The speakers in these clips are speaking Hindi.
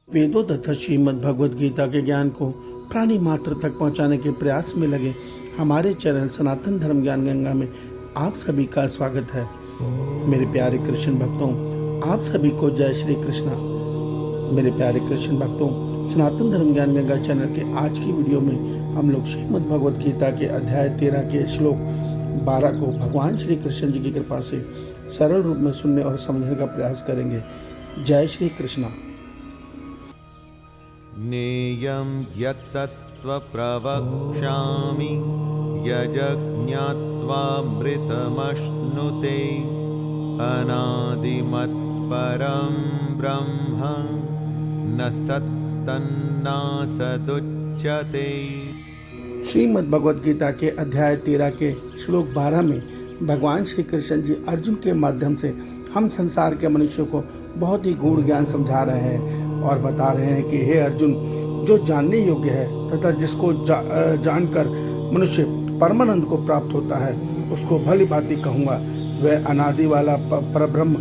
वेदों तथा श्रीमद् भगवद गीता के ज्ञान को प्राणी मात्र तक पहुंचाने के प्रयास में लगे हमारे चैनल सनातन धर्म ज्ञान गंगा में आप सभी का स्वागत है। मेरे प्यारे कृष्ण भक्तों, आप सभी को जय श्री कृष्णा। मेरे प्यारे कृष्ण भक्तों, सनातन धर्म ज्ञान गंगा चैनल के आज की वीडियो में हम लोग श्रीमद् भगवद गीता के अध्याय 13 के श्लोक 12 को भगवान श्री कृष्ण जी की कृपा से सरल रूप में सुनने और समझने का प्रयास करेंगे। जय श्री कृष्णा। ज्ञेयं यत्तत्त्वप्रवक्ष्यामि यज्ञात्वामृतमश्नुते अनादिमत्परं ब्रह्म न सत्तन्नासदुच्यते। श्रीमद् भगवद गीता के अध्याय 13 के श्लोक 12 में भगवान श्री कृष्ण जी अर्जुन के माध्यम से हम संसार के मनुष्यों को बहुत ही गूढ़ ज्ञान समझा रहे हैं और बता रहे हैं कि हे अर्जुन, जो जानने योग्य है तथा जिसको जानकर मनुष्य परमानंद को प्राप्त होता है उसको भली भांति कहूँगा। वह अनादि वाला परब्रह्म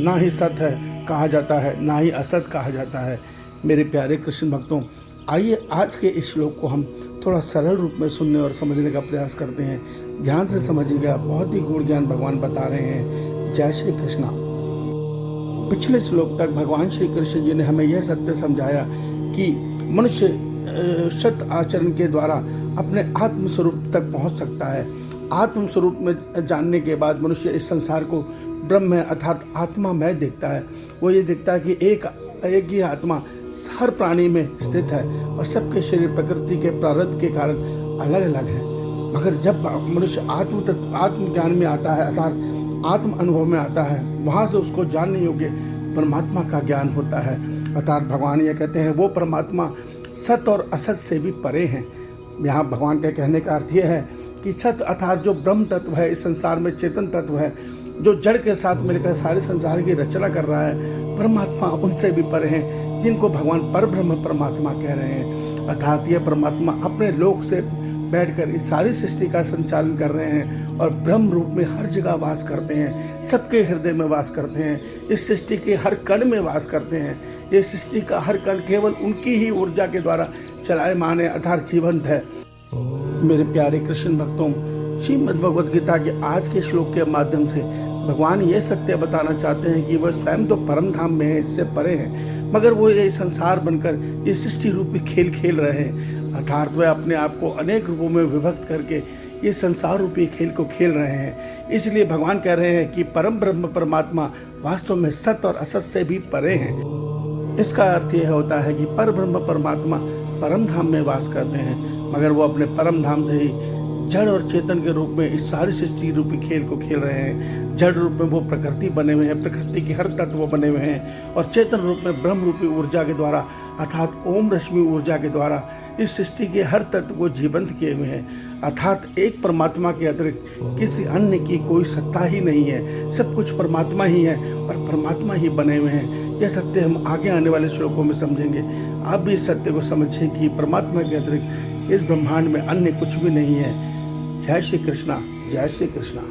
ना ही सत है कहा जाता है, ना ही असत कहा जाता है। मेरे प्यारे कृष्ण भक्तों, आइए आज के इस श्लोक को हम थोड़ा सरल रूप में सुनने और समझने का प्रयास करते हैं। ध्यान से समझिएगा, बहुत ही गूढ़ ज्ञान भगवान बता रहे हैं। जय श्री कृष्णा। पिछले श्लोक तक भगवान श्री कृष्ण जी ने हमें यह सत्य समझाया कि मनुष्य सत आचरण के द्वारा अपने आत्म स्वरूप तक पहुंच सकता है। आत्म स्वरूप में जानने के बाद मनुष्य इस संसार को ब्रह्म अर्थात आत्मामय देखता है। वो ये देखता है कि एक ही आत्मा हर प्राणी में स्थित है और सबके शरीर प्रकृति के प्रारब्ध के कारण अलग अलग है। मगर जब मनुष्य आत्म ज्ञान में आता है अर्थात आत्म अनुभव में आता है, वहाँ से उसको जानने योग्य परमात्मा का ज्ञान होता है। अर्थात भगवान ये कहते हैं वो परमात्मा सत और असत से भी परे हैं। यहाँ भगवान के कहने का अर्थ ये है कि सत अर्थात जो ब्रह्म तत्व है, इस संसार में चेतन तत्व है, जो जड़ के साथ मिलकर सारे संसार की रचना कर रहा है, परमात्मा उनसे भी परे हैं, जिनको भगवान परब्रह्म परमात्मा कह रहे हैं। अर्थात ये परमात्मा अपने लोक से बैठकर इस सारी सृष्टि का संचालन कर रहे हैं और ब्रह्म रूप में हर जगह वास करते हैं, सबके हृदय में वास करते हैं, इस सृष्टि के हर कण में वास करते हैं। ये सृष्टि का हर कण केवल उनकी ही ऊर्जा के द्वारा चलायमान है अर्थात जीवंत है। मेरे प्यारे कृष्ण भक्तों, श्रीमद् भगवद गीता के आज के श्लोक के माध्यम से भगवान ये सत्य बताना चाहते हैं कि वह स्वयं तो परम धाम में है, इससे परे है, मगर वो ये संसार बनकर ये सृष्टि रूपी खेल खेल रहे हैं। अर्थात वह अपने आप को अनेक रूपों में विभक्त करके ये संसार रूपी खेल को खेल रहे हैं। इसलिए भगवान कह रहे हैं कि परम ब्रह्म परमात्मा वास्तव में सत और असत से भी परे हैं। इसका अर्थ यह होता है कि पर ब्रह्म परमात्मा परम धाम में वास करते हैं, मगर वो अपने परम धाम से ही जड़ और चेतन के रूप में इस सारी सृष्टि रूपी खेल को खेल रहे हैं। जड़ रूप में वो प्रकृति बने हुए हैं, प्रकृति के हर तत्व बने हुए हैं, और चेतन रूप में ब्रह्म रूपी ऊर्जा के द्वारा अर्थात ओम रश्मि ऊर्जा के द्वारा इस सृष्टि के हर तत्व को जीवंत किए हुए हैं। अर्थात एक परमात्मा के अतिरिक्त किसी अन्य की कोई सत्ता ही नहीं है, सब कुछ परमात्मा ही है और परमात्मा ही बने हुए हैं। यह सत्य हम आगे आने वाले श्लोकों में समझेंगे। आप भी इस सत्य को समझें कि परमात्मा के अतिरिक्त इस ब्रह्मांड में अन्य कुछ भी नहीं है। जय श्री कृष्णा। जय श्री कृष्णा।